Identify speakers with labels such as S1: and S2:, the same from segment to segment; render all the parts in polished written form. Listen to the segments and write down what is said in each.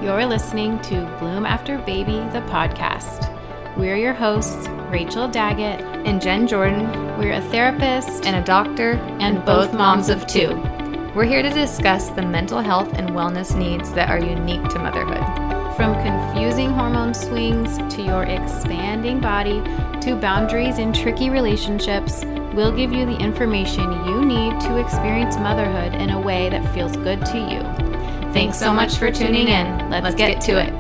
S1: You're listening to Bloom After Baby, the podcast. We're your hosts, Rachel Daggett
S2: and Jen Jordan.
S1: We're a therapist
S2: and a doctor
S1: and both moms of two.
S2: We're here to discuss the mental health and wellness needs that are unique to motherhood.
S1: From confusing hormone swings to your expanding body to boundaries in tricky relationships, we'll give you the information you need to experience motherhood in a way that feels good to you. Thanks so much for tuning in. Let's get to it.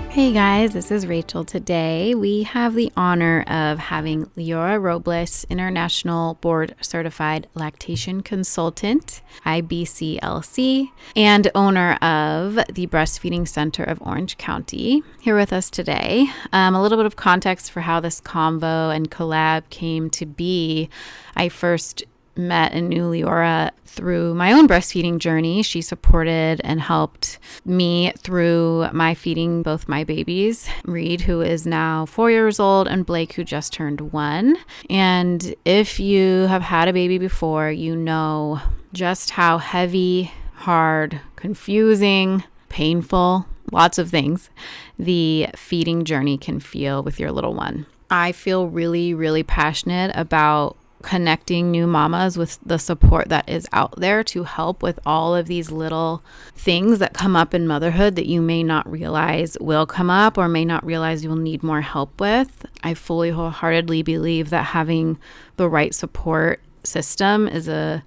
S1: Hey guys, this is Rachel. Today we have the honor of having Leora Robles, International Board Certified Lactation Consultant, IBCLC, and owner of the Breastfeeding Center of Orange County, here with us today. A little bit of context for how this convo and collab came to be. I first met and knew Leora through my own breastfeeding journey. She supported and helped me through my feeding both my babies, Reed, who is now 4 years old, and Blake, who just turned 1. And if you have had a baby before, you know just how heavy, hard, confusing, painful, lots of things, the feeding journey can feel with your little one. I feel really, really passionate about connecting new mamas with the support that is out there to help with all of these little things that come up in motherhood that you may not realize will come up or may not realize you'll need more help with. I fully wholeheartedly believe that having the right support system is a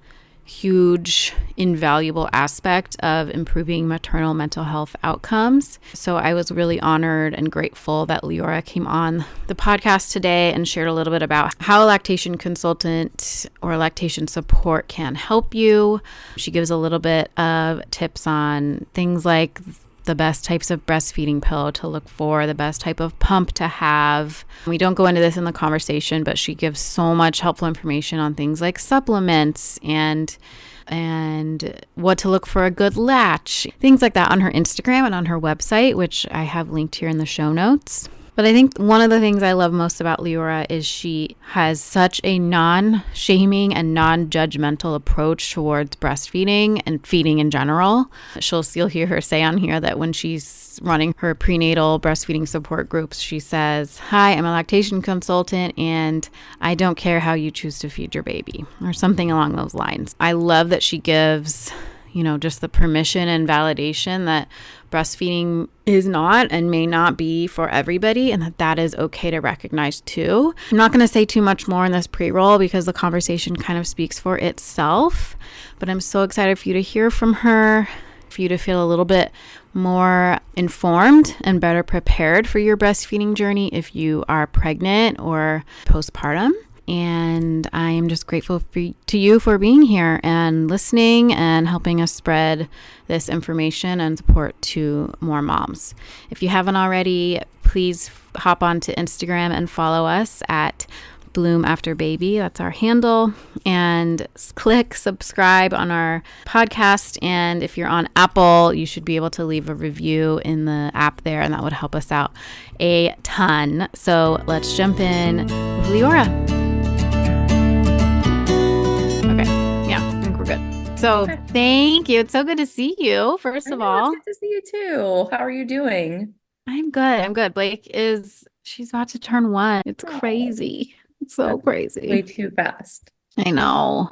S1: huge, invaluable aspect of improving maternal mental health outcomes. So I was really honored and grateful that Leora came on the podcast today and shared a little bit about how a lactation consultant or lactation support can help you. She gives a little bit of tips on things like the best types of breastfeeding pill to look for, the best type of pump to have. We don't go into this in the conversation, but she gives so much helpful information on things like supplements and what to look for a good latch, things like that on her Instagram and on her website, which I have linked here in the show notes. But I think one of the things I love most about Leora is she has such a non-shaming and non-judgmental approach towards breastfeeding and feeding in general. You'll hear her say on here that when she's running her prenatal breastfeeding support groups, she says, "Hi, I'm a lactation consultant and I don't care how you choose to feed your baby," or something along those lines. I love that she gives just the permission and validation that breastfeeding is not and may not be for everybody, and that is okay to recognize too. I'm not going to say too much more in this pre-roll because the conversation kind of speaks for itself, but I'm so excited for you to hear from her, for you to feel a little bit more informed and better prepared for your breastfeeding journey if you are pregnant or postpartum. And I am just grateful to you for being here and listening and helping us spread this information and support to more moms. If you haven't already, please hop onto Instagram and follow us at Bloom After Baby. That's our handle. And click subscribe on our podcast. And if you're on Apple, you should be able to leave a review in the app there, and that would help us out a ton. So let's jump in with Leora. So Thank you. It's so good to see you, first of all.
S2: It's good to see you too. How are you doing?
S1: I'm good. Blake she's about to turn 1. It's crazy. It's so crazy.
S2: Way too fast.
S1: I know.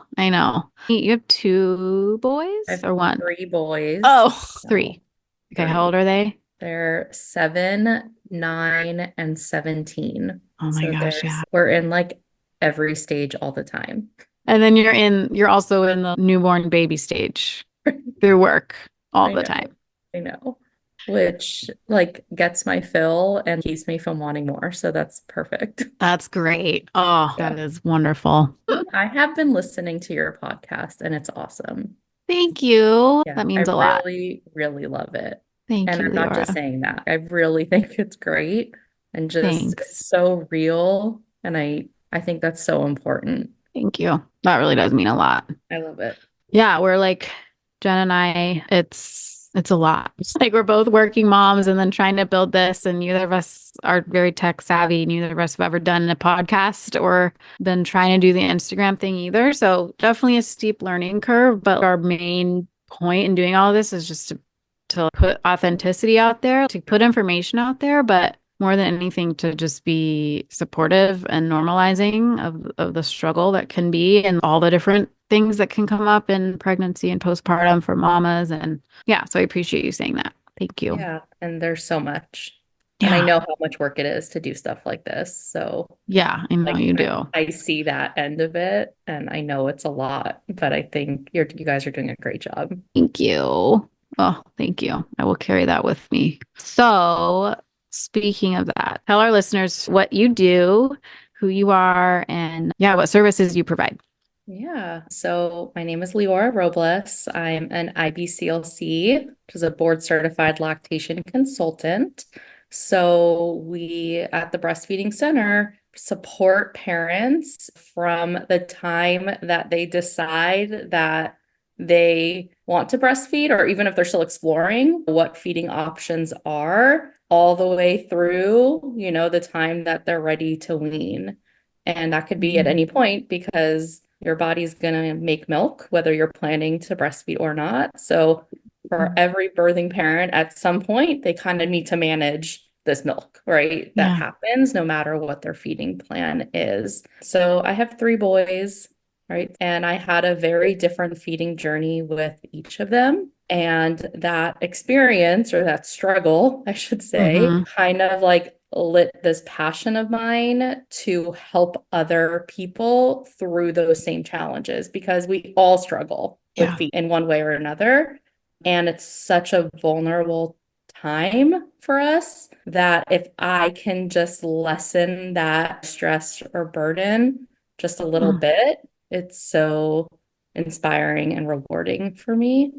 S1: You have 2 boys or 1?
S2: 3 boys.
S1: Oh, 3. Okay. How old are they?
S2: They're 7, 9, and 17.
S1: Oh my gosh. Yeah.
S2: We're in like every stage all the time.
S1: And then you're also in the newborn baby stage through work all the time.
S2: I know, which gets my fill and keeps me from wanting more. So that's perfect.
S1: That's great. Oh, yeah. That is wonderful.
S2: I have been listening to your podcast and it's awesome.
S1: Thank you. Yeah, that means a lot.
S2: I really, really love it.
S1: Thank you.
S2: And I'm not just saying that. I really think it's great and just so real. And I think that's so important.
S1: Thank you. That really does mean a lot.
S2: I love it.
S1: Yeah, we're Jen and I, it's a lot. It's we're both working moms and then trying to build this, and neither of us are very tech savvy. Neither of us have ever done a podcast or been trying to do the Instagram thing either. So definitely a steep learning curve, but our main point in doing all of this is just to to put authenticity out there, to put information out there, but more than anything to just be supportive and normalizing of the struggle that can be and all the different things that can come up in pregnancy and postpartum for mamas. And yeah, so I appreciate you saying that. Thank you.
S2: Yeah, and there's so much. And I
S1: Yeah.
S2: know how much work it is to do stuff like this. So
S1: Yeah, I know
S2: like
S1: you do.
S2: I see that end of it and I know it's a lot, but I think you guys are doing a great job.
S1: Thank you. Oh, thank you. I will carry that with me. So, speaking of that, tell our listeners what you do, who you are, and yeah, what services you provide.
S2: Yeah. So my name is Leora Robles. I'm an IBCLC, which is a board certified lactation consultant. So we at the Breastfeeding Center support parents from the time that they decide that they want to breastfeed, or even if they're still exploring what feeding options are, all the way through, the time that they're ready to wean. And that could be at any point because your body's going to make milk, whether you're planning to breastfeed or not. So, for every birthing parent, at some point, they kind of need to manage this milk, right? That
S1: Yeah.
S2: happens no matter what their feeding plan is. So, I have three boys, right? And I had a very different feeding journey with each of them. And that experience, or that struggle, I should say,
S1: Mm-hmm.
S2: kind of like lit this passion of mine to help other people through those same challenges, because we all struggle with
S1: Yeah.
S2: feet in one way or another. And it's such a vulnerable time for us that if I can just lessen that stress or burden just a little
S1: Mm.
S2: bit, it's so inspiring and rewarding for me.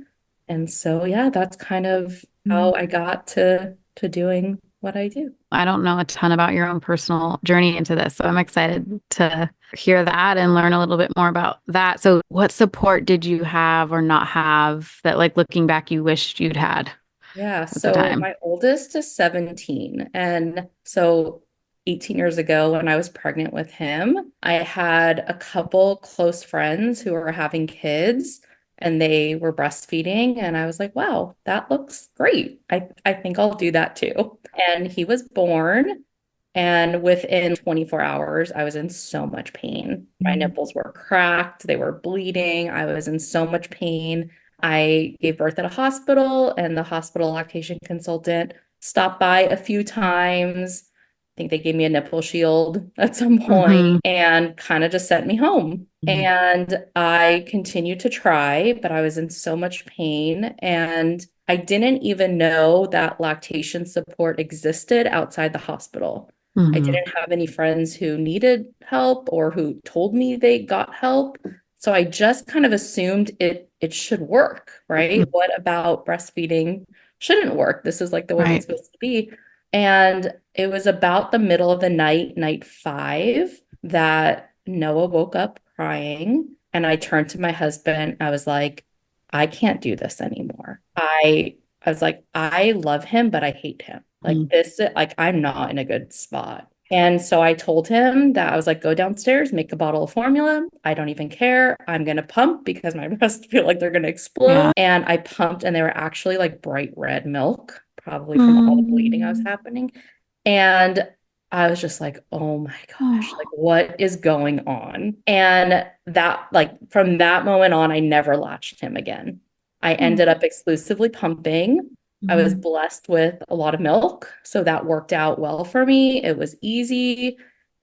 S2: And so, yeah, that's kind of how I got to doing what I do.
S1: I don't know a ton about your own personal journey into this, so I'm excited to hear that and learn a little bit more about that. So, what support did you have or not have that, like, looking back, you wished you'd had
S2: Yeah,
S1: at the
S2: so
S1: time?
S2: my oldest is 17. And so 18 years ago, when I was pregnant with him, I had a couple close friends who were having kids and they were breastfeeding. And I was like, wow, that looks great. I think I'll do that too. And he was born. And within 24 hours, I was in so much pain. My nipples were cracked, they were bleeding. I was in so much pain. I gave birth at a hospital, and the hospital lactation consultant stopped by a few times. I think they gave me a nipple shield at some point
S1: Mm-hmm.
S2: and kind of just sent me home.
S1: Mm-hmm.
S2: And I continued to try, but I was in so much pain. And I didn't even know that lactation support existed outside the hospital. I
S1: Mm-hmm.
S2: didn't have any friends who needed help or who told me they got help. So I just kind of assumed it should work, right? What about breastfeeding shouldn't work? This is like the way it's
S1: Right.
S2: supposed to be. And it was about the middle of the night, night 5, that Noah woke up crying. And I turned to my husband. I was like, I can't do this anymore. I was like, I love him, but I hate him. Like
S1: Mm-hmm.
S2: this, like I'm not in a good spot. And so I told him that I was like, go downstairs, make a bottle of formula. I don't even care. I'm going to pump because my breasts feel like they're going to
S1: Yeah.
S2: explode. And I pumped, and they were actually like bright red milk, probably from all the bleeding I was
S1: Mm.
S2: happening. And I was just like, oh my gosh, like
S1: Oh.
S2: what is going on? And that, like, from that moment on, I never latched him again. I ended up exclusively pumping. I was
S1: Mm-hmm.
S2: blessed with a lot of milk, so that worked out well for me. It was easy.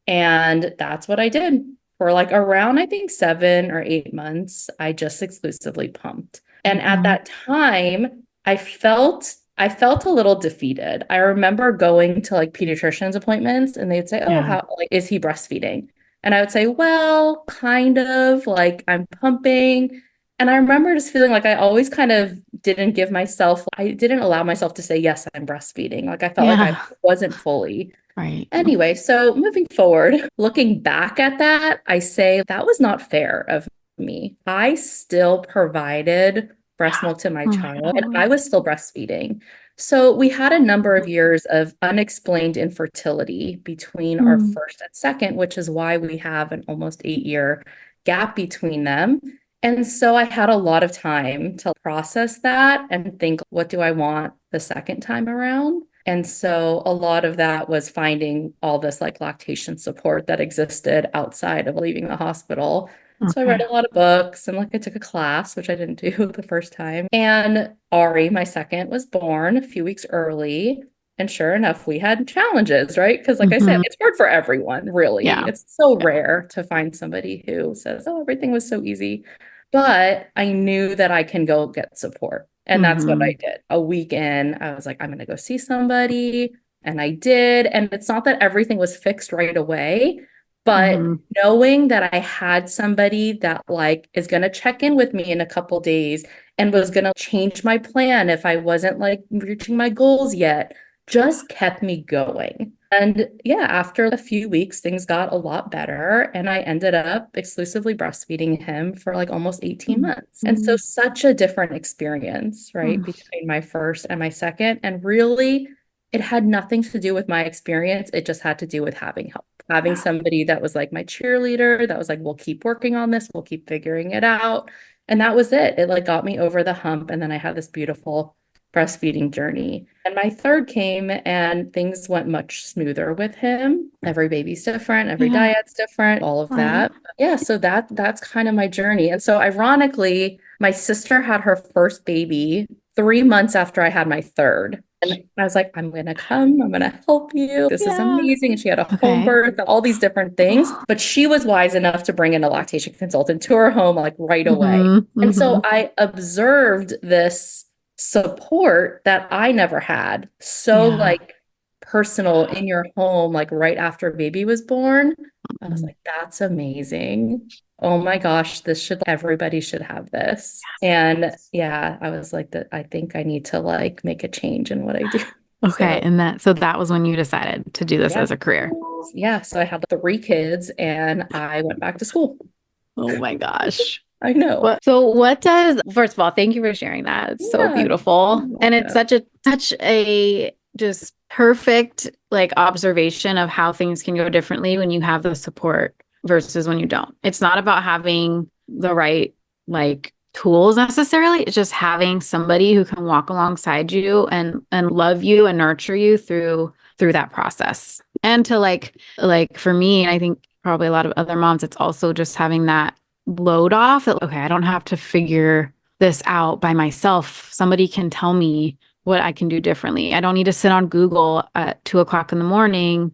S2: And that's what I did for like around, I think, 7 or 8 months. I just exclusively pumped. And at
S1: Mm-hmm.
S2: that time, I felt a little defeated. I remember going to like pediatricians appointments and they'd say, "Oh,
S1: Yeah.
S2: how like is he breastfeeding?" And I would say, "Well, kind of, like I'm pumping." And I remember just feeling like I always kind of I didn't allow myself to say, yes, I'm breastfeeding. Like I felt like I
S1: Yeah.
S2: wasn't fully.
S1: Right.
S2: Anyway, so moving forward, looking back at that, I say that was not fair of me. I still provided breast
S1: Yeah.
S2: milk to my
S1: Oh my
S2: child, and I
S1: God.
S2: was still breastfeeding. So we had a number of years of unexplained infertility between our
S1: Mm.
S2: first and second, which is why we have an almost 8-year gap between them. And so I had a lot of time to process that and think, what do I want the second time around? And so a lot of that was finding all this like lactation support that existed outside of leaving the hospital. So I read
S1: Okay.
S2: a lot of books and like I took a class, which I didn't do the first time. And Ari, my second, was born a few weeks early. And sure enough, we had challenges, right? Because, like I said,
S1: Hmm.
S2: it's hard for everyone, really.
S1: Yeah.
S2: It's so
S1: Yeah.
S2: rare to find somebody who says, oh, everything was so easy. But I knew that I can go get support. And that's what I
S1: Hmm.
S2: did. A week in, I was like, I'm going to go see somebody. And I did. And it's not that everything was fixed right away, but
S1: Hmm.
S2: knowing that I had somebody that like is going to check in with me in a couple days and was going to change my plan if I wasn't like reaching my goals yet just kept me going. And yeah, after a few weeks, things got a lot better. And I ended up exclusively breastfeeding him for like almost 18 months. And so,
S1: Hmm.
S2: such a different experience, right, between my first and my second. And really, it had nothing to do with my experience. It just had to do with having help, having
S1: Yeah.
S2: somebody that was like my cheerleader, that was like, we'll keep working on this, we'll keep figuring it out. And that was it. It like got me over the hump. And then I had this beautiful breastfeeding journey. And my third came and things went much smoother with him. Every baby's different, every
S1: Yeah.
S2: diet's different, all of
S1: Right.
S2: that. Yeah, so that's kind of my journey. And so ironically, my sister had her first baby 3 months after I had my third. And I was like, I'm gonna come, I'm gonna help you. This is
S1: Yeah.
S2: amazing. And she had a home
S1: Okay.
S2: birth, all these different things. But she was wise enough to bring in a lactation consultant to her home like right away.
S1: Hmm.
S2: And
S1: Hmm.
S2: so I observed this support that I never had. So
S1: Yeah.
S2: like personal in your home, like right after baby was born. I was
S1: Mhm.
S2: like, that's amazing. Oh my gosh, everybody should have this. And yeah, I was like that I think I need to like make a change in what I do.
S1: Okay.
S2: So
S1: And so that was when you decided to do this
S2: yeah.
S1: as a career.
S2: Yeah. So I had 3 kids and I went back to school.
S1: Oh my gosh.
S2: I know.
S1: What does, first of all, thank you for sharing that. It's so
S2: Yeah.
S1: beautiful.
S2: You're
S1: And it's
S2: welcome.
S1: such a just perfect like observation of how things can go differently when you have the support versus when you don't. It's not about having the right like tools necessarily. It's just having somebody who can walk alongside you and love you and nurture you through that process. And to like for me, and I think probably a lot of other moms, it's also just having that load off that, okay, I don't have to figure this out by myself. Somebody can tell me what I can do differently. I don't need to sit on Google at 2 o'clock in the morning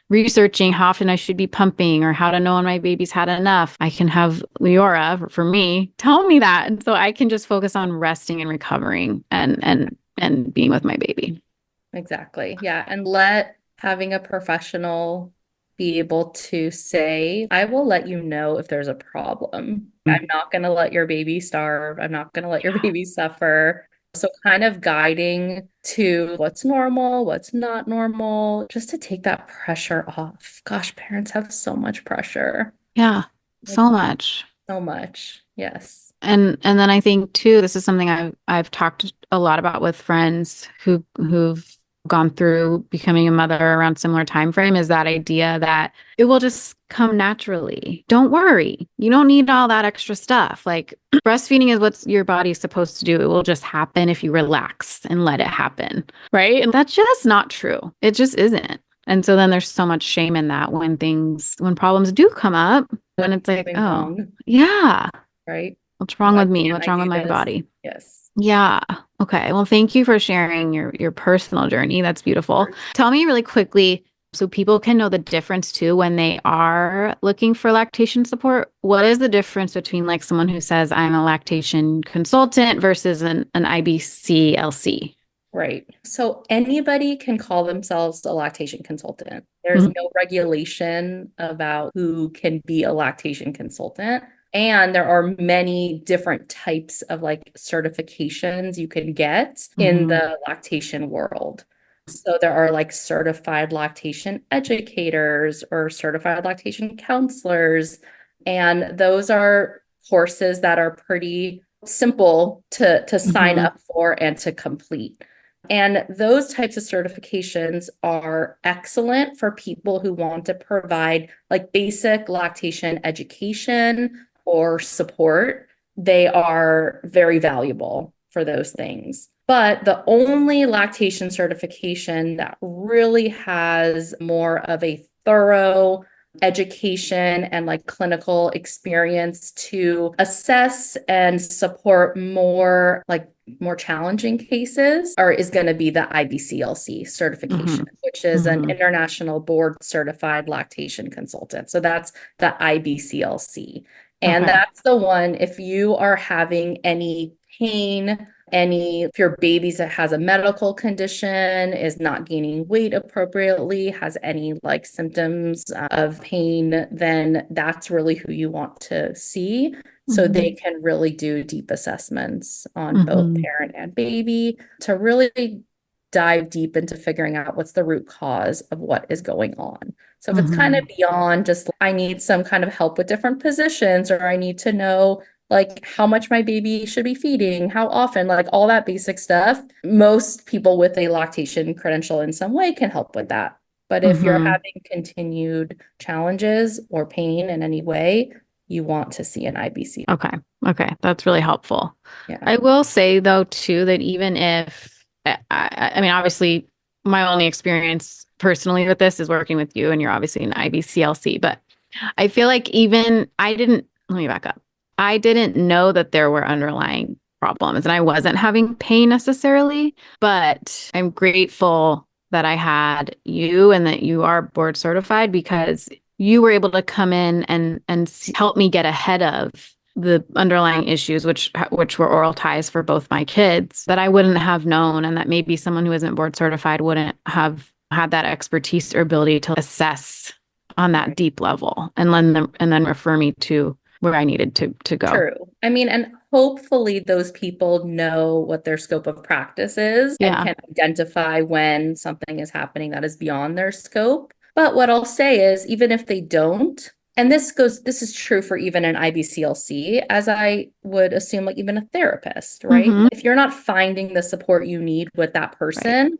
S1: researching how often I should be pumping or how to know when my baby's had enough. I can have Leora, for me, tell me that. And so I can just focus on resting and recovering and being with my baby.
S2: Exactly. Yeah. And let having a professional be able to say, I will let you know if there's a problem. I'm not going to let your baby starve. I'm not going to let your baby suffer. So, kind of guiding to what's normal, what's not normal, just to take that pressure off. Gosh, parents have so much pressure,
S1: Yeah,
S2: like
S1: so much.
S2: so much. Yes.
S1: And then I think too, this is something I've talked a lot about with friends who've gone through becoming a mother around similar time frame, is that idea that it will just come naturally. Don't worry. You don't need all that extra stuff. Like breastfeeding is what your body's supposed to do. It will just happen if you relax and let it happen. Right. And that's just not true. It just isn't. And so then there's so much shame in that when problems do come up, when it's like,
S2: Something
S1: oh,
S2: wrong,
S1: yeah.
S2: right?
S1: What's wrong
S2: Why
S1: with me?
S2: can't
S1: What's
S2: I
S1: wrong with
S2: do
S1: my
S2: this?
S1: body?
S2: Yes.
S1: Yeah. Okay. Well, thank you for sharing your personal journey. That's beautiful. Tell me really quickly so people can know the difference too when they are looking for lactation support. What is the difference between like someone who says I'm a lactation consultant versus an IBCLC?
S2: Right. So anybody can call themselves a lactation consultant. There's
S1: Mhm.
S2: no regulation about who can be a lactation consultant. And there are many different types of like certifications you can get in
S1: Mhm.
S2: the lactation world. So there are like certified lactation educators or certified lactation counselors. And those are courses that are pretty simple to sign
S1: Mhm.
S2: up for and to complete. And those types of certifications are excellent for people who want to provide like basic lactation education or support they are very valuable for those things. But the only lactation certification that really has more of a thorough education and like clinical experience to assess and support more challenging cases or is going to be the IBCLC certification, which is an international board certified lactation consultant. So that's the IBCLC. And that's the one, if you are having any pain, if your baby that has a medical condition, is not gaining weight appropriately, has any like symptoms of pain, then that's really who you want to see. So they can really do deep assessments on both parent and baby to really dive deep into figuring out what's the root cause of what is going on. So if it's kind of beyond just, I need some kind of help with different positions, or I need to know like how much my baby should be feeding, how often, like all that basic stuff, most people with a lactation credential in some way can help with that. But if you're having continued challenges or pain in any way, you want to see an IBC.
S1: Okay. That's really helpful.
S2: Yeah.
S1: I will say though, too, that even if, I mean, obviously my only experience personally with this is working with you, and you're obviously an IBCLC, but I feel like let me back up. I didn't know that there were underlying problems and I wasn't having pain necessarily, but I'm grateful that I had you and that you are board certified, because you were able to come in and help me get ahead of the underlying issues, which were oral ties for both my kids, that I wouldn't have known, and that maybe someone who isn't board certified wouldn't have had that expertise or ability to assess on that deep level and then refer me to where I needed to go.
S2: True. I mean, and hopefully those people know what their scope of practice is and can identify when something is happening that is beyond their scope. But what I'll say is, even if they don't, and this is true for even an IBCLC, as I would assume, like even a therapist, right? If you're not finding the support you need with that person,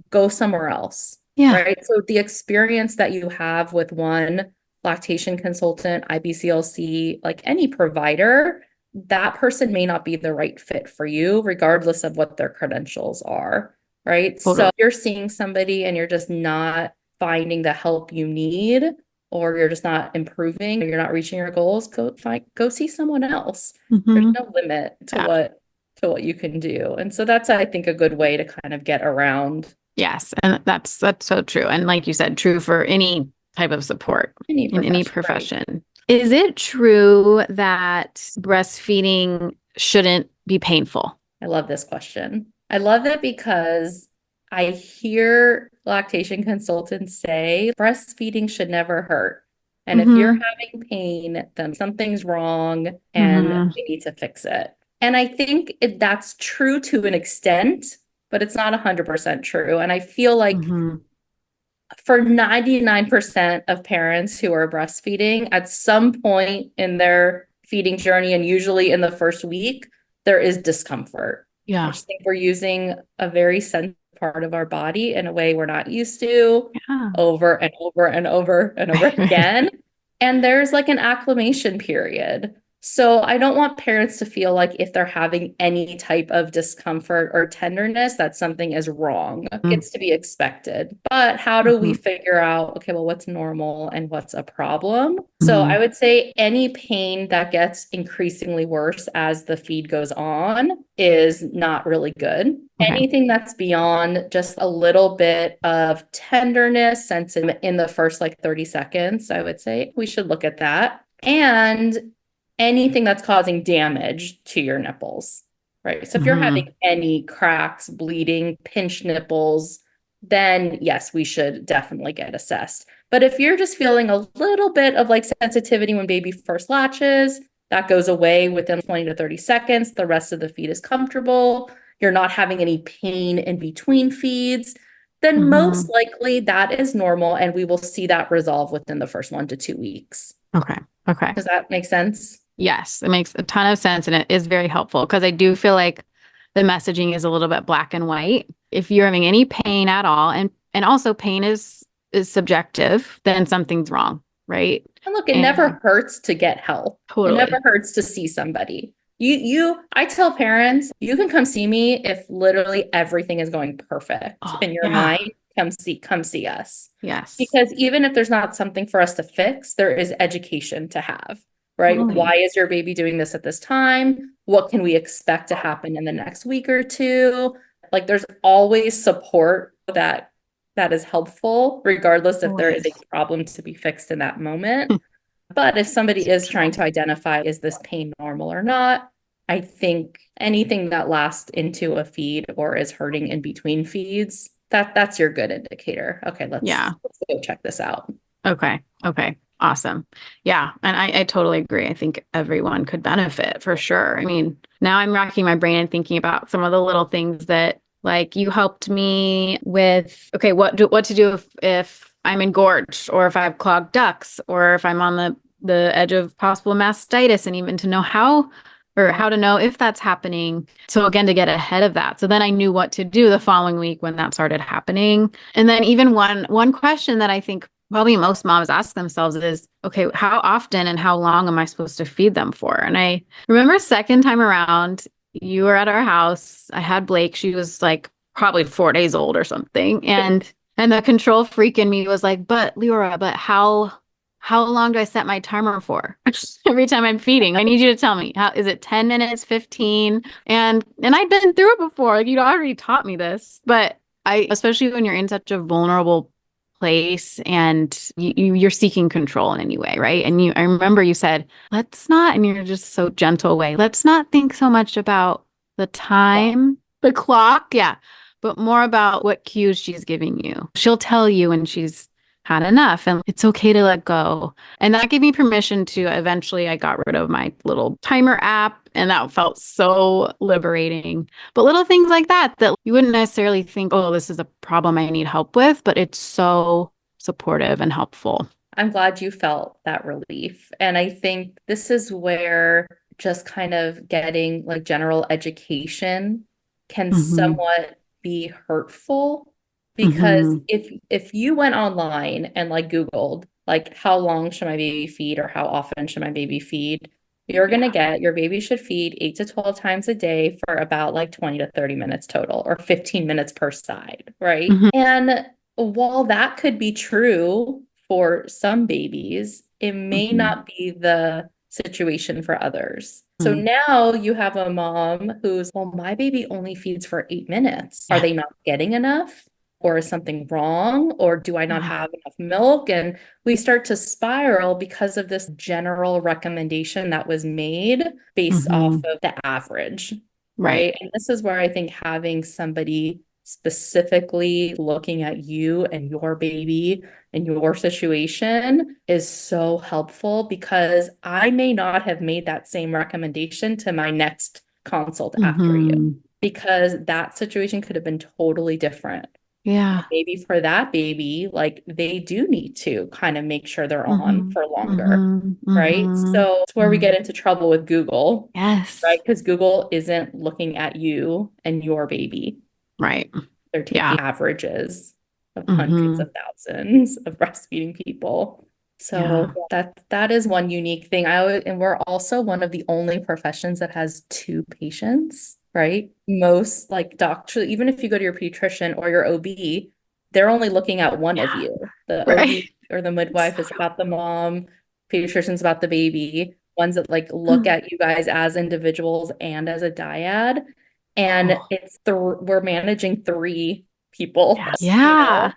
S2: go somewhere else. Right. So the experience that you have with one lactation consultant, IBCLC, like any provider, that person may not be the right fit for you, regardless of what their credentials are. Right. So you're seeing somebody and you're just not finding the help you need, or you're just not improving, or you're not reaching your goals, go see someone else. There's no limit to what you can do. And so that's, I think, a good way to kind of get around.
S1: Yes. And that's so true. And like you said, true for any type of support in any profession. Right. Is it true that breastfeeding shouldn't be painful?
S2: I love this question. I love it because I hear lactation consultants say breastfeeding should never hurt. And if you're having pain, then something's wrong and we need to fix it. And I think that's true to an extent, but it's not 100% true. And I feel like for 99% of parents who are breastfeeding, at some point in their feeding journey, and usually in the first week, there is discomfort. I just think we're using a very sensitive part of our body in a way we're not used to, over and over and over and over again. And there's like an acclimation period. So I don't want parents to feel like if they're having any type of discomfort or tenderness, that something is wrong. It's to be expected. But how do we figure out, okay, well, what's normal and what's a problem? So I would say any pain that gets increasingly worse as the feed goes on is not really good. Anything that's beyond just a little bit of tenderness, sense in the first like 30 seconds, I would say we should look at that. And anything that's causing damage to your nipples, right? So if you're having any cracks, bleeding, pinched nipples, then yes, we should definitely get assessed. But if you're just feeling a little bit of like sensitivity when baby first latches, that goes away within 20 to 30 seconds. The rest of the feed is comfortable. You're not having any pain in between feeds, then most likely that is normal, and we will see that resolve within the first 1 to 2 weeks.
S1: Okay.
S2: Does that make sense?
S1: Yes, it makes a ton of sense, and it is very helpful, because I do feel like the messaging is a little bit black and white. If you're having any pain at all, and also pain is subjective, then something's wrong, right?
S2: And look, it never hurts to get help.
S1: Totally.
S2: It never hurts to see somebody. I tell parents, you can come see me if literally everything is going perfect
S1: Oh,
S2: in your
S1: yeah.
S2: mind. Come see us.
S1: Yes.
S2: Because even if there's not something for us to fix, there is education to have, right?
S1: Totally.
S2: Why is your baby doing this at this time? What can we expect to happen in the next week or two? Like there's always support that is helpful, regardless if there is a
S1: Always.
S2: problem to be fixed in that moment. But if somebody is trying to identify, is this pain normal or not? I think anything that lasts into a feed or is hurting in between feeds, that's your good indicator. Okay,
S1: Yeah.
S2: let's go check this out.
S1: Okay. Okay. Awesome. Yeah. And I totally agree. I think everyone could benefit for sure. I mean, now I'm racking my brain and thinking about some of the little things that like you helped me with, okay, what to do if I'm engorged or if I have clogged ducts or if I'm on the edge of possible mastitis and even to know how or how to know if that's happening. So again, to get ahead of that. So then I knew what to do the following week when that started happening. And then even one question that I think probably most moms ask themselves is, okay, how often and how long am I supposed to feed them for? And I remember second time around, you were at our house. I had Blake. She was like probably 4 days old or something. And the control freak in me was like, but Leora, but how long do I set my timer for? Every time I'm feeding, I need you to tell me. How is it 10 minutes, 15? And I'd been through it before. Like you'd already taught me this. But I, especially when you're in such a vulnerable place and you're seeking control in any way, right? And I remember you said, let's not, and you're just so gentle way, let's not think so much about the time, the clock, yeah, but more about what cues she's giving you. She'll tell you when she's had enough and it's okay to let go. And that gave me permission to eventually I got rid of my little timer app and that felt so liberating. But little things like that you wouldn't necessarily think, oh, this is a problem I need help with, but it's so supportive and helpful.
S2: I'm glad you felt that relief. And I think this is where just kind of getting like general education can
S1: Hmm.
S2: somewhat be hurtful because
S1: Hmm.
S2: if you went online and like Googled like how long should my baby feed or how often should my baby feed, you're gonna
S1: Yeah.
S2: get your baby should feed 8 to 12 times a day for about like 20 to 30 minutes total or 15 minutes per side, right?
S1: Hmm.
S2: And while that could be true for some babies, it may
S1: Hmm.
S2: not be the situation for others. So
S1: Hmm.
S2: now you have a mom who's, well, my baby only feeds for 8 minutes. Are
S1: Yeah.
S2: they not getting enough? Or is something wrong? Or do I not
S1: Yeah.
S2: have enough milk? And we start to spiral because of this general recommendation that was made based off
S1: Hmm.
S2: of the average,
S1: Right.
S2: right? And this is where I think having somebody specifically looking at you and your baby and your situation is so helpful because I may not have made that same recommendation to my next consult after you
S1: Hmm.
S2: because that situation could have been totally different. And
S1: Yeah.
S2: maybe for that baby, like they do need to kind of make sure they're on
S1: Hmm.
S2: for longer,
S1: Hmm.
S2: right?
S1: Hmm.
S2: So it's where we get into trouble with Google, right?
S1: Yes.
S2: Because Google isn't looking at you and your baby.
S1: Right.
S2: They're
S1: Yeah.
S2: taking averages of hundreds
S1: Hmm.
S2: of thousands of breastfeeding people. So
S1: Yeah.
S2: that is one unique thing. And we're also one of the only professions that has two patients, right? Most like doctors, even if you go to your pediatrician or your OB, they're only looking at one of
S1: Yeah.
S2: you. The
S1: Right.
S2: OB or the
S1: It's
S2: midwife is about the mom, pediatrician's about the baby, ones that like look at you guys as individuals and as a dyad. And
S1: oh,
S2: it's we're managing three people,
S1: yeah. Yeah.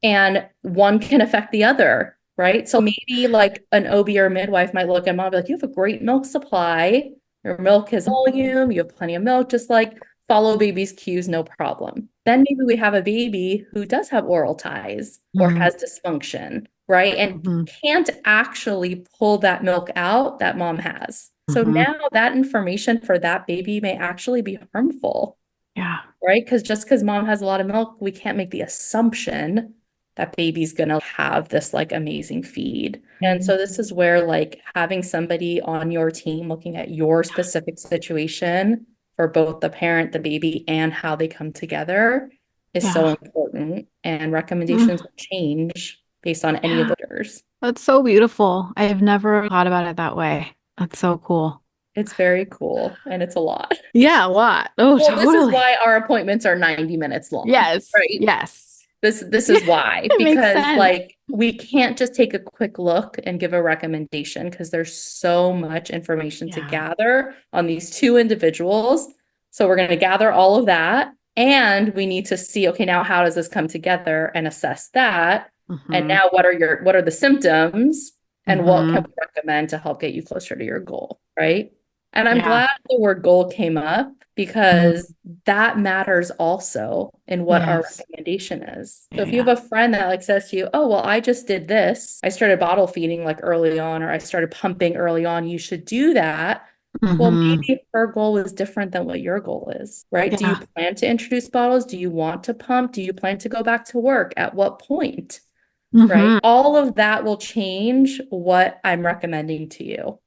S2: and one can affect the other, right? So maybe like an OB or a midwife might look at mom and be like, you have a great milk supply. Your milk is volume, you have plenty of milk, just like follow baby's cues, no problem. Then maybe we have a baby who does have oral ties or
S1: Mm-hmm.
S2: has dysfunction, right? And
S1: Mm-hmm.
S2: can't actually pull that milk out that mom has. So
S1: Mm-hmm.
S2: now that information for that baby may actually be harmful,
S1: Yeah.
S2: right? Because just because mom has a lot of milk, we can't make the assumption that baby's gonna have this like amazing feed. And so this is where like having somebody on your team looking at your specific situation for both the parent, the baby, and how they come together is so
S1: Yeah.
S2: important. And recommendations
S1: Mm.
S2: will change based on any of
S1: Yeah.
S2: those.
S1: That's so beautiful. I've never thought about it that way. That's so cool.
S2: It's very cool and it's a lot.
S1: Yeah, a lot. Oh,
S2: Well, this is
S1: totally.
S2: why our appointments are 90 minutes long,
S1: Yes.
S2: right?
S1: Yes.
S2: This is why,
S1: It makes
S2: because
S1: sense.
S2: like we can't just take a quick look and give a recommendation because there's so much information to
S1: Yeah.
S2: gather on these two individuals. So we're going to gather all of that and we need to see, okay, now how does this come together and assess that? And
S1: Mm-hmm.
S2: now what are the symptoms and what can
S1: Mm-hmm.
S2: we recommend to help get you closer to your goal, right? And I'm
S1: Yeah.
S2: glad the word goal came up
S1: Mm.
S2: because that matters also in what our
S1: Yes.
S2: recommendation is. So if you
S1: Yeah.
S2: have a friend that like says to you, "Oh, well, I just did this. I started bottle feeding like early on, or I started pumping early on. You should do that." Well,
S1: Mm-hmm.
S2: maybe her goal is different than what your goal is, right? Do you
S1: Yeah.
S2: plan to introduce bottles? Do you want to pump? Do you plan to go back to work? At what point? Right?
S1: Mm-hmm.
S2: All of that will change what I'm recommending to you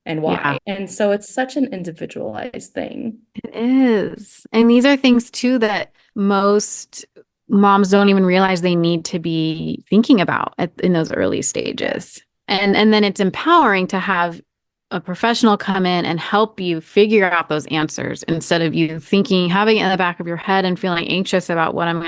S2: and
S1: Yeah.
S2: why. And so it's such an individualized thing.
S1: It is. And these are things too that most moms don't even realize they need to be thinking about in those early
S2: Yeah.
S1: stages. And then it's empowering to have a professional come in and help you figure out those answers instead of you thinking, having it in the back of your head and feeling anxious about what am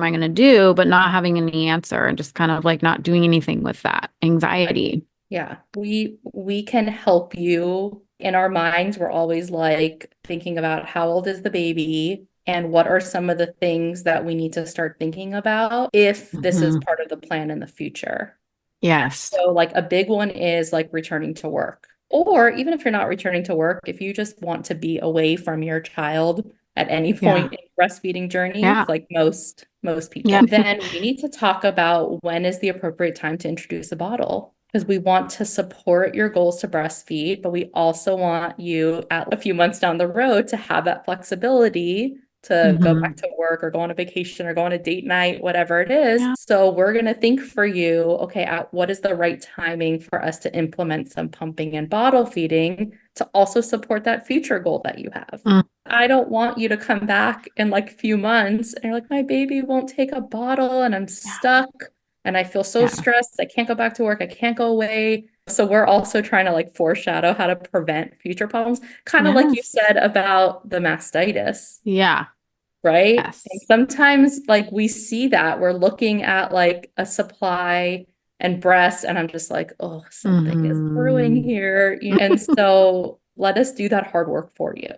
S1: I gonna do, but not having any answer and just kind of like not doing anything with that anxiety.
S2: Yeah, we can help you. In our minds, we're always like thinking about how old is the baby and what are some of the things that we need to start thinking about if this is
S1: Hmm.
S2: part of the plan in the future.
S1: Yes.
S2: So like a big one is like returning to work. Or even if you're not returning to work, if you just want to be away from your child at any
S1: Yeah.
S2: point in the breastfeeding journey,
S1: Yeah.
S2: it's like most
S1: Yeah.
S2: people, then we need to talk about when is the appropriate time to introduce a bottle. Because we want to support your goals to breastfeed, but we also want you at a few months down the road to have that flexibility to go back
S1: Hmm.
S2: to work or go on a vacation or go on a date night, whatever it is.
S1: Yeah.
S2: So we're going to think for you, okay, what is the right timing for us to implement some pumping and bottle feeding to also support that future goal that you have?
S1: Mm.
S2: I don't want you to come back in like a few months and you're like, my baby won't take a bottle and I'm
S1: Yeah.
S2: stuck and I feel so
S1: Yeah.
S2: stressed. I can't go back to work. I can't go away. So we're also trying to like foreshadow how to prevent future problems, kind of like you
S1: Yes.
S2: said about the mastitis,
S1: Yeah.
S2: right? And
S1: Yes.
S2: sometimes like we see that we're looking at like a supply and breast, and I'm just like, oh, something is brewing
S1: Hmm.
S2: here. And so let us do that hard work for you.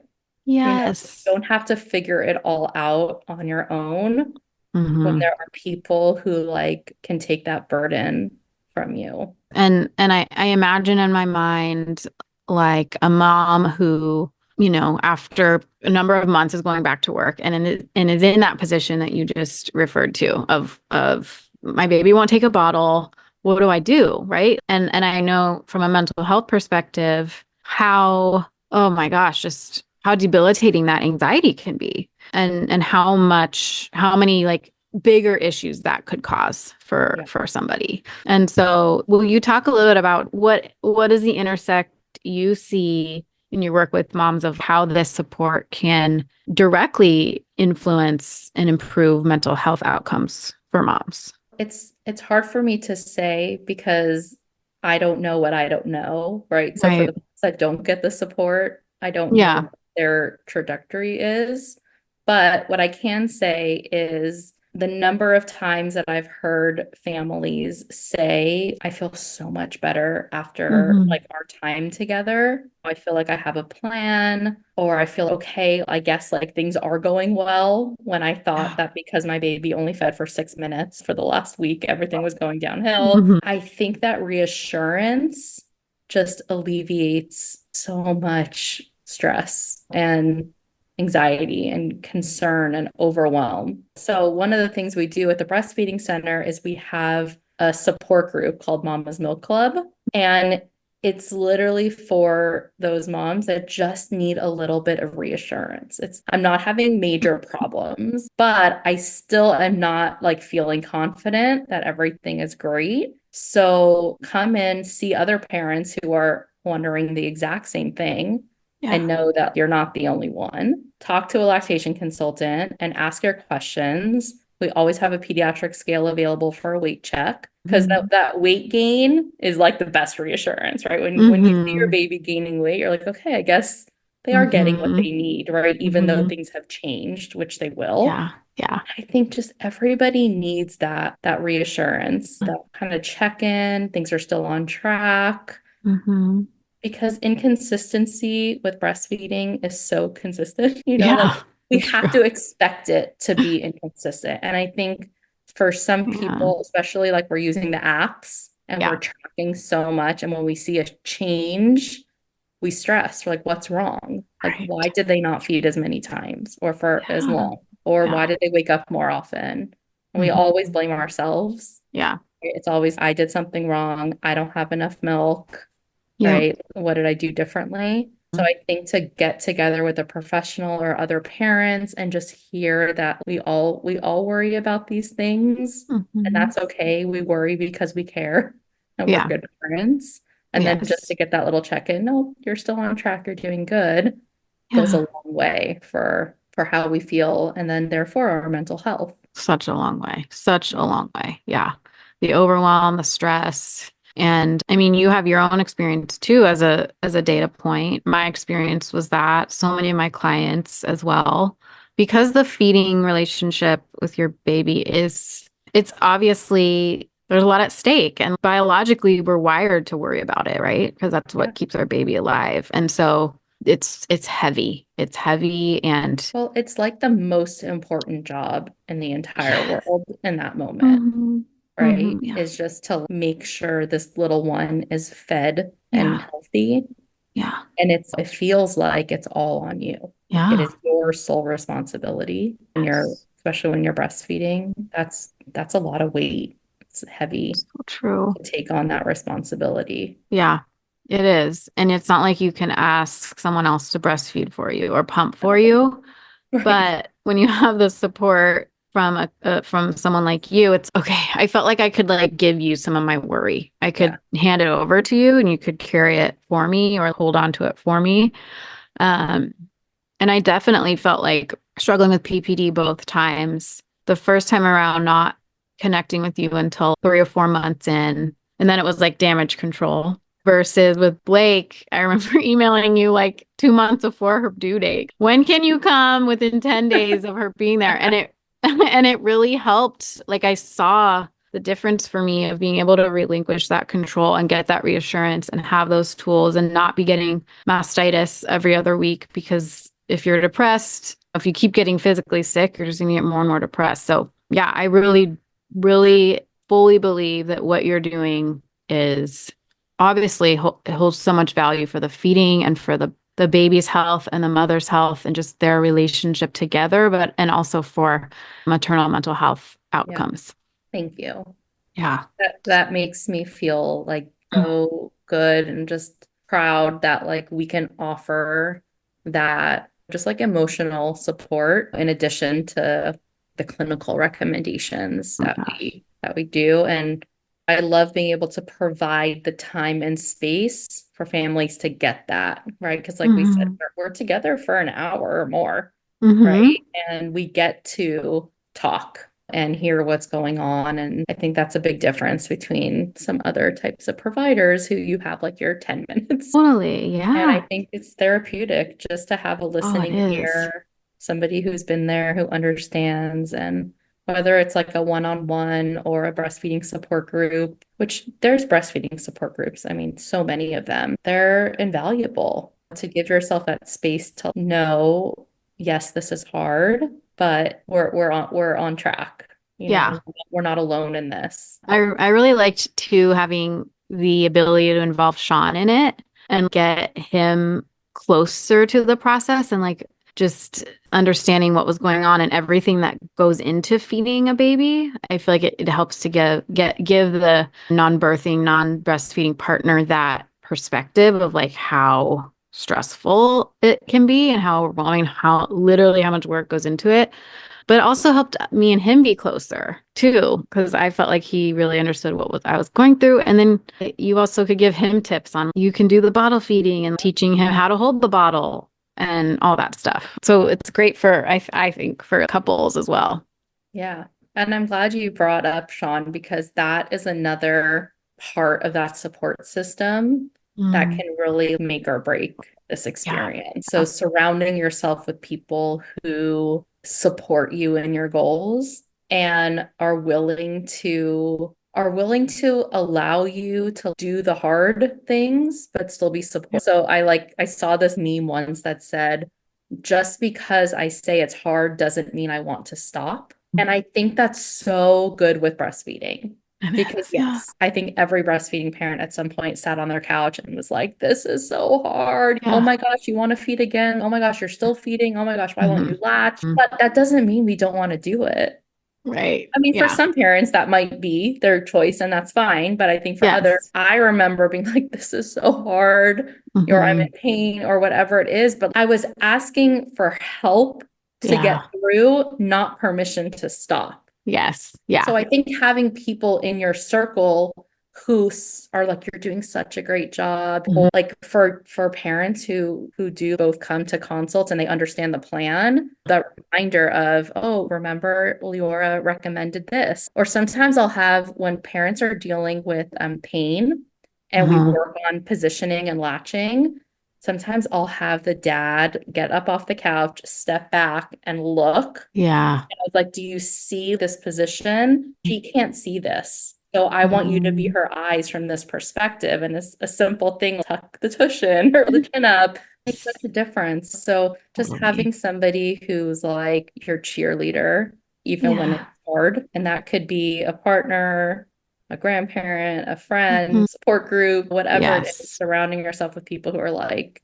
S2: You
S1: Yes.
S2: don't have to figure it all out on your own when
S1: Hmm.
S2: there are people who like can take that burden from you.
S1: And I imagine in my mind like a mom who, after a number of months is going back to work and is in that position that you just referred to of my baby won't take a bottle. What do I do? Right. And I know from a mental health perspective how, oh my gosh, just how debilitating that anxiety can be and how many like bigger issues that could cause
S2: Yeah.
S1: for somebody. And so, will you talk a little bit about what is the intersect you see in your work with moms of how this support can directly influence and improve mental health outcomes for moms?
S2: It's hard for me to say because I don't know what I don't know, right? So for the
S1: Right.
S2: ones that don't get the support, I don't know
S1: Yeah.
S2: what their trajectory is. But what I can say is the number of times that I've heard families say, I feel so much better after
S1: Hmm.
S2: like our time together. I feel like I have a plan, or I feel okay. I guess like things are going well when I thought
S1: Yeah.
S2: that because my baby only fed for 6 minutes for the last week, everything was going downhill.
S1: Hmm.
S2: I think that reassurance just alleviates so much stress and anxiety and concern and overwhelm. So, one of the things we do at the breastfeeding center is we have a support group called Mama's Milk Club. And it's literally for those moms that just need a little bit of reassurance. I'm not having major problems, but I still am not like feeling confident that everything is great. So come in, see other parents who are wondering the exact same thing
S1: Yeah.
S2: and know that you're not the only one. Talk to a lactation consultant and ask your questions We always have a pediatric scale available for a weight check because
S1: Mhm.
S2: that weight gain is like the best reassurance, right? When you see your
S1: Mhm.
S2: baby gaining weight, you're like, okay, I guess they are getting what
S1: Mhm.
S2: they need, right? Even though
S1: Mhm.
S2: things have changed, which they will.
S1: Yeah. Yeah.
S2: I think just everybody needs that reassurance, that kind of check-in, things are still on track.
S1: Mhm.
S2: Because inconsistency with breastfeeding is so consistent, like
S1: Yeah.
S2: we
S1: That's true.
S2: have to expect it to be inconsistent. And I think for some
S1: Yeah.
S2: people, especially like we're using the apps and we're
S1: Yeah.
S2: tracking so much, and when we see a change, we stress. We're like, what's wrong? Like, why
S1: Right.
S2: did they not feed as many times or for as
S1: Yeah.
S2: long? Or
S1: Yeah.
S2: why did they wake up more often? And we always
S1: Mhm.
S2: blame ourselves.
S1: Yeah.
S2: It's always, I did something wrong. I don't have enough milk,
S1: Yeah.
S2: right? What did I do differently? So I think to get together with a professional or other parents and just hear that we all worry about these things, and
S1: Mhm.
S2: that's okay. We worry because we care and we're
S1: Yeah.
S2: good parents. And then just to
S1: Yes.
S2: get that little check-in, no, you're still on track, you're doing good, goes a
S1: Yeah.
S2: long way for how we feel and then therefore our mental health.
S1: Such a long way. Such a long way. Yeah. The overwhelm, the stress. And I mean, you have your own experience too as a data point. My experience was that so many of my clients as well, because the feeding relationship with your baby it's obviously there's a lot at stake and biologically we're wired to worry about it, right? Because that's
S2: Yeah.
S1: what keeps our baby alive. And so it's heavy. It's heavy and
S2: Well, it's like the most important job in the entire
S1: yes.
S2: world in that moment,
S1: Hmm.
S2: right?
S1: Yeah.
S2: Is just to make sure this little one is fed and
S1: Yeah.
S2: healthy.
S1: Yeah.
S2: And it feels like it's all on you. Like it
S1: Yeah.
S2: is your sole responsibility when
S1: Yes.
S2: especially when you're breastfeeding. That's a lot of weight. It's heavy
S1: So true.
S2: to take on that responsibility.
S1: Yeah, it is. And it's not like you can ask someone else to breastfeed for you or pump for
S2: No.
S1: you.
S2: Right.
S1: But when you have the support from from someone like you, it's okay. I felt like I could like give you some of my worry. I
S2: Yeah.
S1: could hand it over to you and you could carry it for me or hold on to it for me. Um, and I definitely felt like struggling with PPD both times. The first time around, not connecting with you until 3 or 4 months in. And then it was like damage control. Versus with Blake, I remember emailing you like 2 months before her due date. When can you come within 10 days of her being there? And it and it really helped. Like I saw the difference for me of being able to relinquish that control and get that reassurance and have those tools and not be getting mastitis every other week because if you're depressed, if you keep getting physically sick, you're just going to get more and more depressed. So, yeah, I really, really fully believe that what you're doing is obviously it holds so much value for the feeding and for the baby's health and the mother's health and just their relationship together, but and also for maternal mental health
S2: Yeah.
S1: outcomes.
S2: Thank you.
S1: Yeah.
S2: That makes me feel like so good and just proud that like we can offer that just like emotional support in addition to the clinical recommendations
S1: Oh my gosh.
S2: that we do. And I love being able to provide the time and space for families to get that, right? Because like we said,
S1: Hmm.
S2: we're together for an hour or more,
S1: Hmm.
S2: right? And we get to talk and hear what's going on. And I think that's a big difference between some other types of providers who you have like your 10 minutes.
S1: Totally.
S2: And I
S1: Yeah.
S2: think it's therapeutic just to have a
S1: Oh, it
S2: listening
S1: is.
S2: ear, somebody who's been there, who understands, and whether it's like a one-on-one or a breastfeeding support group, which there's breastfeeding support groups. I mean, so many of them, they're invaluable to give yourself that space to know, yes, this is hard, but we're on track.
S1: Yeah.
S2: We're not alone in this.
S1: I really liked too having the ability to involve Sean in it and get him closer to the process and like just understanding what was going on and everything that goes into feeding a baby. I feel like it helps to give the non-birthing, non-breastfeeding partner that perspective of like how stressful it can be and how overwhelming, how literally how much work goes into it, but it also helped me and him be closer too, because I felt like he really understood I was going through. And then you also could give him tips on you can do the bottle feeding and teaching him how to hold the bottle and all that stuff. So it's great for I think for couples as well.
S2: Yeah. And I'm glad you brought up Sean because that is another part of that support system that
S1: Mm,
S2: can really make or break this
S1: yeah.
S2: experience. So surrounding yourself with people who support you in your goals and are willing to allow you to do the hard things but still be supportive. So I saw this meme once that said, just because I say it's hard doesn't mean I want to stop. And I think that's so good with breastfeeding.
S1: It
S2: Because
S1: is. Yeah.
S2: yes, I think every breastfeeding parent at some point sat on their couch and was like, this is so hard. Oh
S1: Yeah.
S2: my gosh, you want to feed again? Oh my gosh, you're still feeding. Oh my gosh, why won't
S1: Hmm.
S2: you latch? But that doesn't mean we don't want to do it.
S1: Right.
S2: I mean, for
S1: Yeah.
S2: some parents, that might be their choice, and that's fine. But I think for others,
S1: Yes.
S2: I remember being like, this is so hard, or I'm in
S1: Hmm.
S2: pain, or whatever it is. But I was asking for help to get
S1: Yeah.
S2: through, not permission to stop.
S1: Yes. Yeah.
S2: So I think having people in your circle who are like, you're doing such a great job,
S1: Mhm.
S2: or like for parents who do both come to consults and they understand the plan, that reminder of, oh, remember Leora recommended this. Or sometimes I'll have when parents are dealing with pain and we
S1: Mhm.
S2: work on positioning and latching. Sometimes I'll have the dad get up off the couch, step back, and look.
S1: Yeah.
S2: I was like, do you see this position? She can't see this. So I want you to be
S1: Mm.
S2: her eyes from this perspective. And it's a simple thing, tuck the tush in or the chin up makes such a difference. So just
S1: Totally.
S2: having somebody who's like your cheerleader, even when
S1: Yeah.
S2: it's hard, and that could be a partner, a grandparent, a
S1: Mhm.
S2: friend, support group, whatever it is,
S1: Yes.
S2: surrounding yourself with people who are like,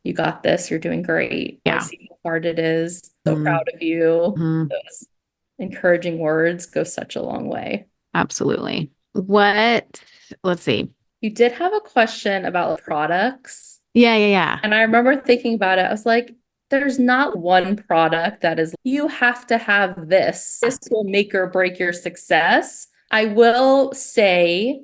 S2: you got this, you're doing great. I
S1: Yeah.
S2: see how hard it is. So proud
S1: Mhm.
S2: of you. Those encouraging words go such a long way.
S1: Absolutely. Let's see.
S2: You did have a question about products,
S1: Yeah, yeah, yeah.
S2: and I remember thinking about it. I was like, there's not one product that is, you have to have this. This will make or break your success. I will say,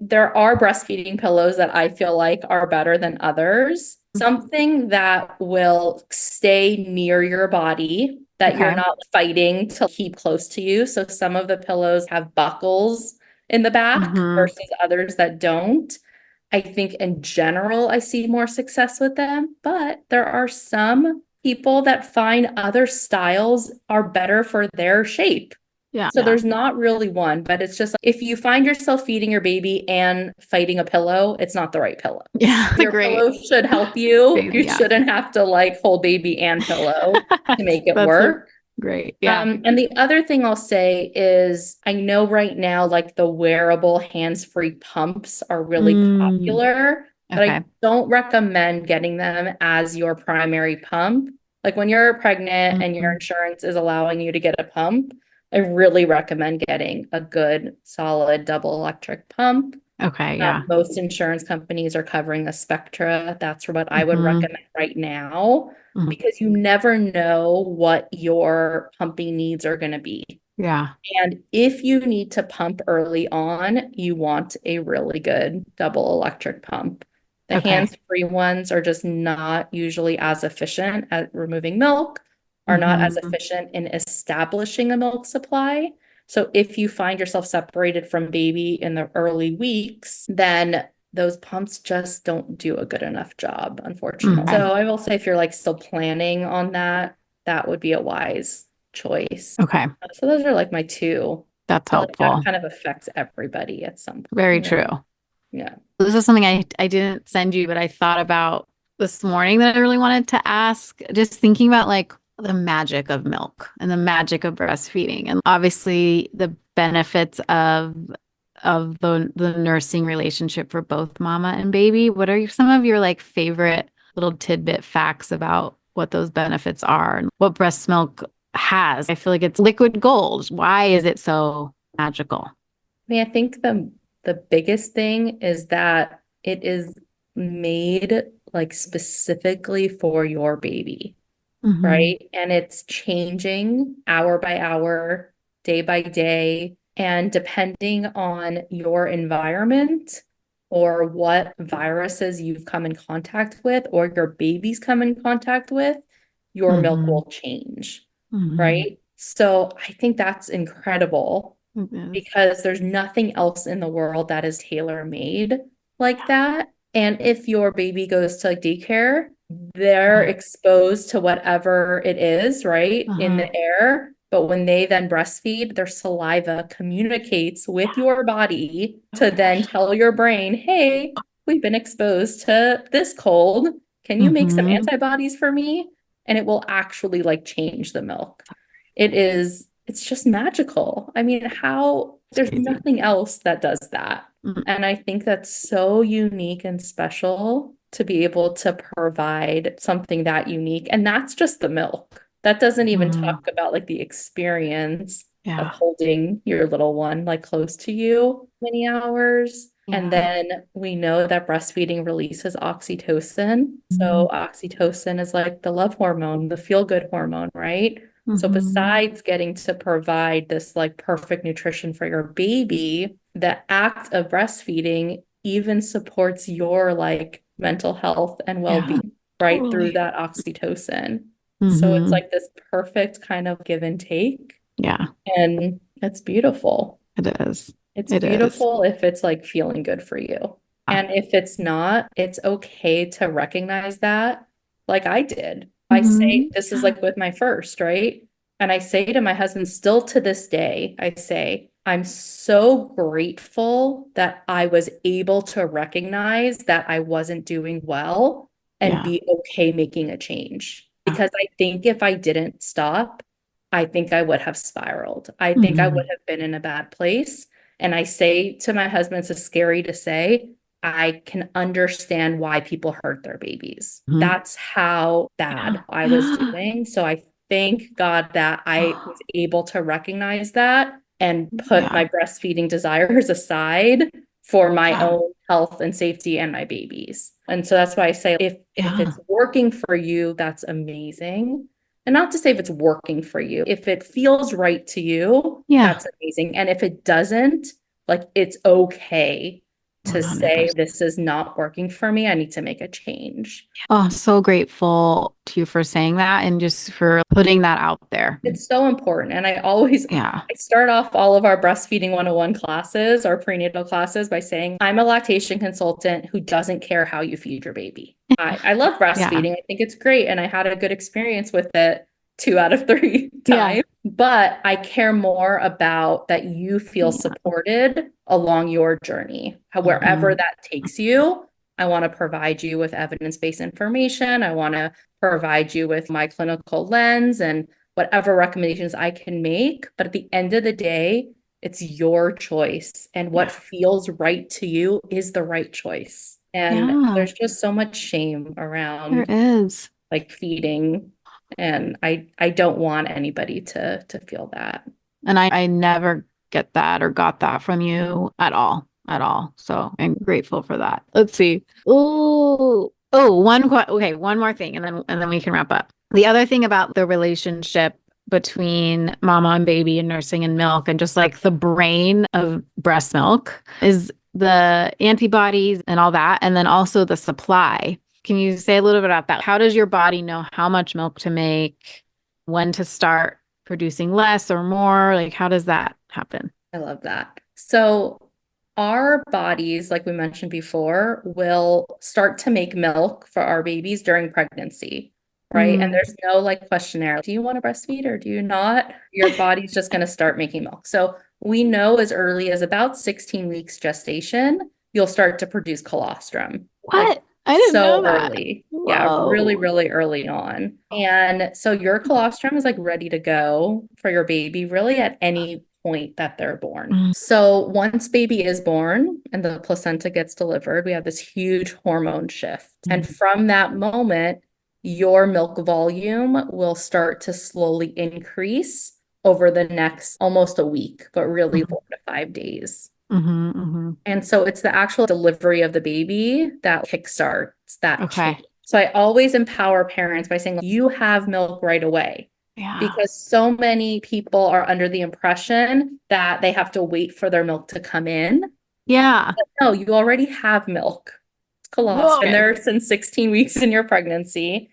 S2: there are breastfeeding pillows that I feel like are better than others. Something that will stay near your body, that you're
S1: Okay.
S2: not fighting to keep close to you. So some of the pillows have buckles in the back
S1: Hmm.
S2: versus others that don't. I think in general, I see more success with them, but there are some people that find other styles are better for their shape.
S1: Yeah.
S2: So
S1: Yeah.
S2: there's not really one, but it's just like, if you find yourself feeding your baby and fighting a pillow, it's not the right pillow.
S1: Yeah.
S2: Your
S1: Great.
S2: pillow should help you.
S1: Great.
S2: You
S1: Yeah.
S2: shouldn't have to like hold baby and pillow to make it
S1: That's a
S2: work.
S1: great. Yeah.
S2: And the other thing I'll say is I know right now, like the wearable hands-free pumps are really
S1: Mm.
S2: popular, but I
S1: Okay.
S2: don't recommend getting them as your primary pump. Like when you're pregnant and your
S1: Mhm.
S2: insurance is allowing you to get a pump, I really recommend getting a good, solid double electric pump.
S1: Okay. Yeah.
S2: Most insurance companies are covering a Spectra. That's what I would
S1: Hmm.
S2: recommend right now
S1: Hmm.
S2: because you never know what your pumping needs are going to be.
S1: Yeah.
S2: And if you need to pump early on, you want a really good double electric pump. The
S1: Okay.
S2: hands-free ones are just not usually as efficient at removing milk, are not as
S1: Hmm.
S2: efficient in establishing a milk supply. So if you find yourself separated from baby in the early weeks, then those pumps just don't do a good enough job, unfortunately.
S1: Okay.
S2: So I will say if you're like still planning on that, that would be a wise choice.
S1: Okay.
S2: So those are like my two.
S1: That's
S2: I feel like that
S1: helpful.
S2: kind of affects everybody at some point.
S1: Very true.
S2: Yeah.
S1: This is something I didn't send you, but I thought about this morning that I really wanted to ask. Just thinking about like the magic of milk and the magic of breastfeeding, and obviously the benefits of the nursing relationship for both mama and baby. What are some of your like favorite little tidbit facts about what those benefits are and what breast milk has? I feel like it's liquid gold. Why is it so magical?
S2: I mean, I think the biggest thing is that it is made like specifically for your baby,
S1: Hmm.
S2: right? And it's changing hour by hour, day by day. And depending on your environment or what viruses you've come in contact with or your baby's come in contact with, your milk
S1: Hmm.
S2: will change,
S1: Hmm.
S2: right? So I think that's incredible
S1: It is.
S2: because there's nothing else in the world that is tailor-made like that. And if your baby goes to like daycare, they're
S1: Uh,
S2: exposed to whatever it is, right, in
S1: uh-huh.
S2: the air. But when they then breastfeed, their saliva communicates with your body
S1: Oh
S2: to
S1: my
S2: then
S1: gosh.
S2: tell your brain, hey, we've been exposed to this cold. Can you make some
S1: Mm-hmm.
S2: antibodies for me? And it will actually like change the milk. It's just magical. I mean,
S1: It's
S2: there's
S1: crazy.
S2: nothing else that does that.
S1: Mm,
S2: And I think that's so unique and special to be able to provide something that unique. And that's just the milk. That doesn't even
S1: mm,
S2: talk about like the experience of
S1: yeah.
S2: holding your little one like close to you many hours. And
S1: Yeah.
S2: then we know that breastfeeding releases oxytocin. So oxytocin is like the love hormone, the feel-good hormone, right? So
S1: Mm-hmm.
S2: besides getting to provide this like perfect nutrition for your baby, the act of breastfeeding even supports your like mental health and
S1: Yeah.
S2: well-being right through
S1: Totally.
S2: that oxytocin. So it's
S1: Mm-hmm.
S2: like this perfect kind of give and take,
S1: Yeah,
S2: and it's beautiful.
S1: it is.
S2: It's
S1: It is.
S2: beautiful if it's like feeling good for you.
S1: Ah.
S2: And if it's not, it's okay to recognize that, like I did. I say,
S1: Mm-hmm.
S2: this is like with my first, right? And I say to my husband, still to this day, I say, I'm so grateful that I was able to recognize that I wasn't doing well and
S1: Yeah.
S2: be okay making a change.
S1: Yeah.
S2: Because I think if I didn't stop, I think I would have spiraled. I think I would
S1: Mm-hmm.
S2: have been in a bad place. And I say to my husband, it's scary to say, I can understand why people hurt their babies.
S1: Mm-hmm.
S2: That's how
S1: Yeah.
S2: bad I was doing. So I thank God that I was able to recognize that and put
S1: Yeah.
S2: my breastfeeding desires aside for my
S1: Yeah.
S2: own health and safety and my baby's. And so that's why I say if
S1: Yeah.
S2: it's working for you, that's amazing. And not to say if it's working for you, if it feels right to you,
S1: Yeah.
S2: that's amazing. And if it doesn't, like it's okay to say
S1: 100%.
S2: this is not working for me. I need to make a change.
S1: Oh, so grateful to you for saying that and just for putting that out there.
S2: It's so important. And
S1: Yeah.
S2: I start off all of our breastfeeding 101 classes, our prenatal classes, by saying, I'm a lactation consultant who doesn't care how you feed your baby. I love
S1: Yeah.
S2: breastfeeding. I think it's great. And I had a good experience with it 2 out of 3
S1: Yeah.
S2: times. But I care more about that you feel
S1: Yeah.
S2: supported along your journey, wherever
S1: Mm-hmm.
S2: that takes you. I want to provide you with evidence-based information. I want to provide you with my clinical lens and whatever recommendations I can make. But at the end of the day, it's your choice. And what
S1: Yeah.
S2: feels right to you is the right choice. And
S1: Yeah.
S2: there's just so much shame
S1: There
S2: around
S1: is.
S2: like feeding. And I don't want anybody to feel that.
S1: And I never get that or got that from you at all. At all. So I'm grateful for that. Let's see. Okay, one more thing and then we can wrap up. The other thing about the relationship between mama and baby and nursing and milk and just like the brain of breast milk is the antibodies and all that, and then also the supply. Can you say a little bit about that? How does your body know how much milk to make, when to start producing less or more? Like, how does that happen?
S2: I love that. So our bodies, like we mentioned before, will start to make milk for our babies during pregnancy, right? And
S1: Mm,
S2: there's no like questionnaire. Do you want to breastfeed or do you not? Your body's just going to start making milk. So we know as early as about 16 weeks gestation, you'll start to produce colostrum. Like
S1: what? I didn't know
S2: so
S1: that.
S2: early. Yeah, really,
S1: Whoa.
S2: really early on. And so your colostrum is like ready to go for your baby really at any point that they're born.
S1: Mm,
S2: So once baby is born and the placenta gets delivered, we have this huge hormone shift. And
S1: mm,
S2: from that moment, your milk volume will start to slowly increase over the next almost a week, but really
S1: mhm,
S2: 4 to 5 days.
S1: mhm, mhm.
S2: And so it's the actual delivery of the baby that kickstarts that
S1: Okay.
S2: change. So I always empower parents by saying, you have milk right away.
S1: Yeah.
S2: Because so many people are under the impression that they have to wait for their milk to come in.
S1: Yeah.
S2: But no, you already have milk. It's
S1: Whoa.
S2: colostrum. Been
S1: Okay.
S2: there since 16 weeks in your pregnancy.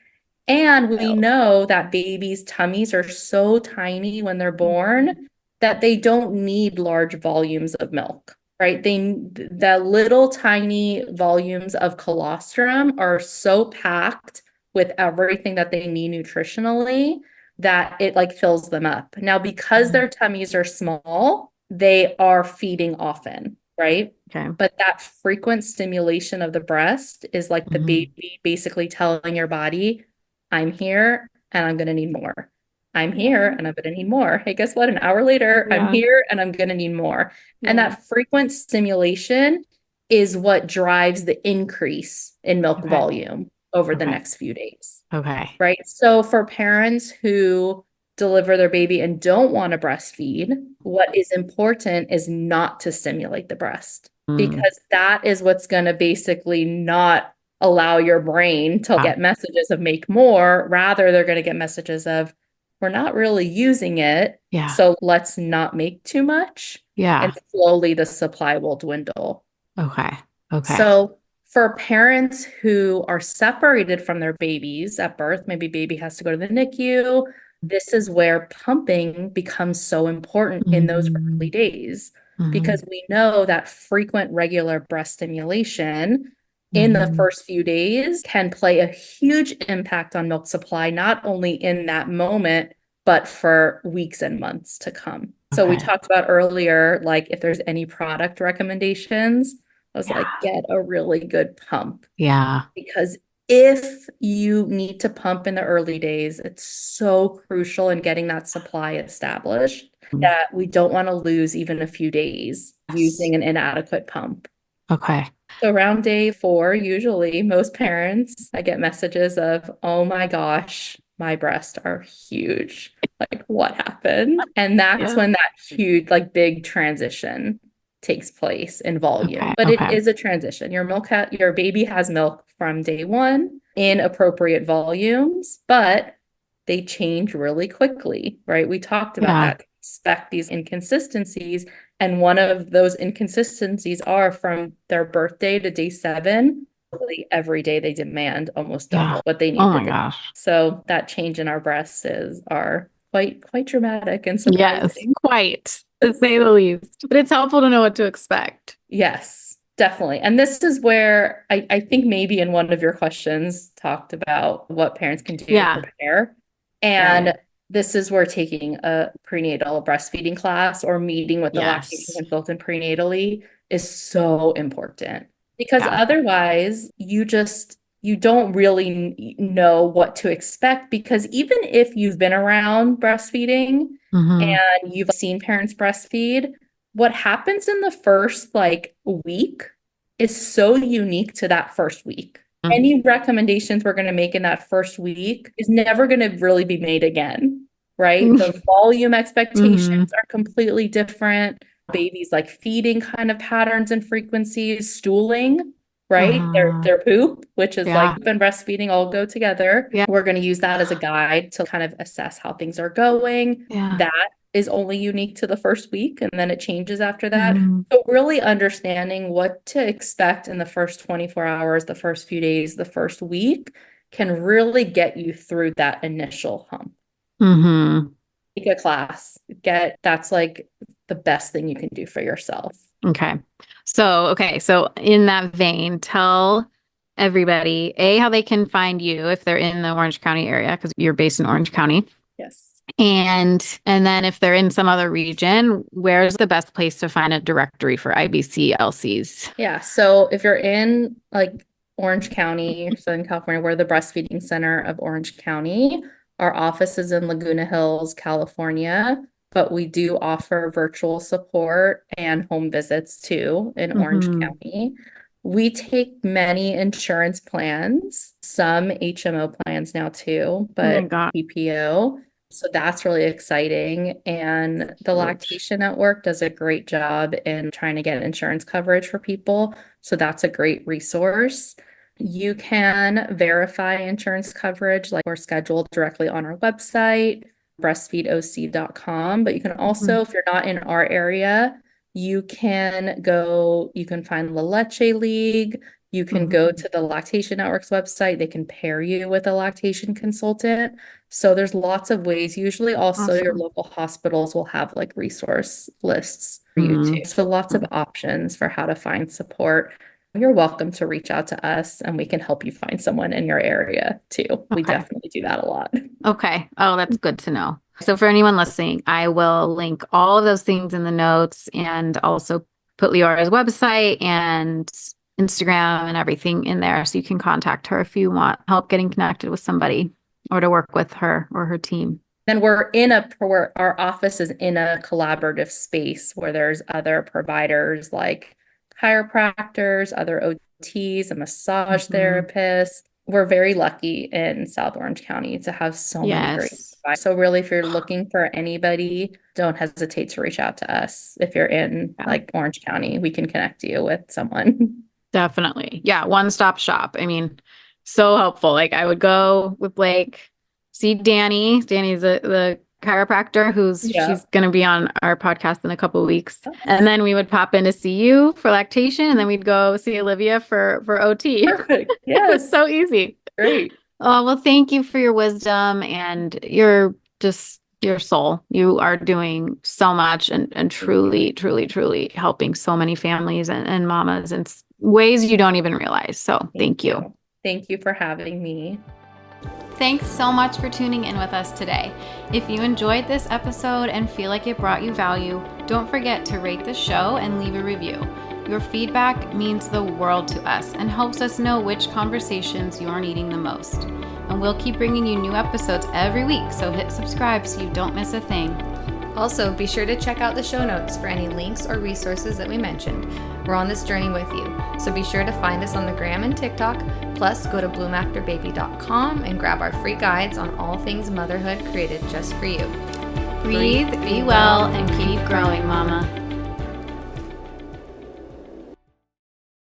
S2: And we know that babies' tummies are so tiny when they're born that they don't need large volumes of milk, right? The little tiny volumes of colostrum are so packed with everything that they need nutritionally that it like fills them up. Now, because their tummies are small, they are feeding often, right?
S1: Okay.
S2: But that frequent stimulation of the breast is like the
S1: Mhm.
S2: baby basically telling your body, I'm here and I'm going to need more. I'm here and I'm going to need more. Hey, guess what? An hour later, I'm
S1: Yeah.
S2: here and I'm going to need more. And
S1: Yeah.
S2: that frequent stimulation is what drives the increase in milk
S1: Okay.
S2: volume over the
S1: Okay.
S2: next few days,
S1: Okay.
S2: right? So for parents who deliver their baby and don't want to breastfeed, what is important is not to stimulate the breast
S1: Mm.
S2: because that is what's going to basically not allow your brain to
S1: Yeah.
S2: get messages of make more. Rather, they're going to get messages of we're not really using it.
S1: Yeah.
S2: So let's not make too much. And
S1: Yeah.
S2: slowly the supply will dwindle.
S1: Okay. Okay.
S2: So for parents who are separated from their babies at birth, maybe baby has to go to the NICU, this is where pumping becomes so important in those early
S1: Mm.
S2: days
S1: Mhm.
S2: because we know that frequent regular breast stimulation in the
S1: Mhm.
S2: first few days can play a huge impact on milk supply, not only in that moment, but for weeks and months to come. So we
S1: Okay.
S2: talked about earlier, like if there's any product recommendations, I was like,
S1: Yeah.
S2: get a really good pump
S1: Yeah.
S2: because if you need to pump in the early days, it's so crucial in getting that supply established
S1: Mm.
S2: that we don't want to lose even a few days
S1: Yes.
S2: using an inadequate pump.
S1: Okay.
S2: So around day 4, usually most parents, I get messages of, oh my gosh, my breasts are huge. Like what happened? And that's
S1: Yeah.
S2: when that huge, like big transition takes place in volume.
S1: Okay.
S2: But it
S1: Okay.
S2: is a transition. Your baby has milk from day 1 in appropriate volumes, but they change really quickly, right? We talked about
S1: Yeah.
S2: that. Expect these inconsistencies, and one of those inconsistencies are from their birthday to day 7. Really every day they demand almost
S1: Yeah.
S2: double what they
S1: Oh
S2: need the
S1: my
S2: day.
S1: gosh.
S2: So that change in our breasts are quite dramatic and
S1: Yes,
S2: surprising.
S1: quite, to say the least. But it's helpful to know what to expect.
S2: Yes, definitely. And this is where I think maybe in one of your questions talked about what parents can do to
S1: Yeah.
S2: prepare.
S1: Right.
S2: And this is where taking a prenatal breastfeeding class or meeting with the lactation
S1: Yes.
S2: consultant prenatally is so important because
S1: Yeah.
S2: otherwise you don't really know what to expect because even if you've been around breastfeeding
S1: Hmm.
S2: and you've seen parents breastfeed, what happens in the first like week is so unique to that first week. Any recommendations we're going to make in that first week is never going to really be made again, right? The volume expectations
S1: Hmm.
S2: are completely different. Babies like feeding kind of patterns and frequencies, stooling, right?
S1: Uh,
S2: Their poop, which is like
S1: yeah.
S2: poop and breastfeeding all go together.
S1: Yeah.
S2: We're going to use that as a guide to kind of assess how things are going.
S1: Yeah.
S2: That is only unique to the first week and then it changes after that.
S1: Hmm.
S2: So really understanding what to expect in the first 24 hours, the first few days, the first week can really get you through that initial hump.
S1: Hmm.
S2: Take a class, that's like the best thing you can do for yourself.
S1: Okay. So in that vein, tell everybody, A, how they can find you if they're in the Orange County area, because you're based in Orange County.
S2: Yes.
S1: And then if they're in some other region, where's the best place to find a directory for IBCLCs?
S2: Yeah. So if you're in like Orange County, Southern California, we're the breastfeeding center of Orange County. Our office is in Laguna Hills, California, but we do offer virtual support and home visits too in Orange
S1: Hmm.
S2: County. We take many insurance plans, some HMO plans now too,
S1: Oh my
S2: but
S1: God.
S2: PPO. So that's really exciting. And the
S1: Ouch.
S2: Lactation Network does a great job in trying to get insurance coverage for people. So that's a great resource. You can verify insurance coverage, like we're scheduled directly on our website, breastfeedoc.com. But you can
S1: Mhm.
S2: also, if you're not in our area, you can find La Leche League. You can go to the Lactation Network's website. They can pair you with a lactation consultant. So there's lots of ways. Usually also your
S1: Awesome.
S2: local hospitals will have like resource lists for you too. So lots of options for how to find support. You're welcome to reach out to us and we can help you find someone in your area too. We definitely do that a lot.
S1: Okay. Oh, that's good to know. So for anyone listening, I will link all of those things in the notes and also put Leora's website and Instagram and everything in there so you can contact her if you want help getting connected with somebody or to work with her or her team.
S2: Then our office is in a collaborative space where there's other providers like chiropractors, other OTs, a massage therapist. We're very lucky in South Orange County to have so many great providers. So really, if you're looking for anybody, don't hesitate to reach out to us. If you're in like Orange County, we can connect you with someone.
S1: Definitely. Yeah. One-stop shop. I mean, so helpful. Like I would go with Blake, see Danny. Danny's the chiropractor she's going to be on our podcast in a couple of weeks. And then we would pop in to see you for lactation. And then we'd go see Olivia for OT.
S2: Perfect.
S1: Yes. It was so easy.
S2: Great.
S1: Oh, well, thank you for your wisdom and your soul. You are doing so much and truly, truly, truly helping so many families and mamas in ways you don't even realize. So thank you.
S2: Thank you for having me.
S1: Thanks so much for tuning in with us today. If you enjoyed this episode and feel like it brought you value, don't forget to rate the show and leave a review. Your feedback means the world to us and helps us know which conversations you're needing the most. And we'll keep bringing you new episodes every week, so hit subscribe so you don't miss a thing. Also, be sure to check out the show notes for any links or resources that we mentioned. We're on this journey with you, so be sure to find us on the Gram and TikTok. Plus, go to bloomafterbaby.com and grab our free guides on all things motherhood created just for you. Breathe, be well, and keep growing, mama.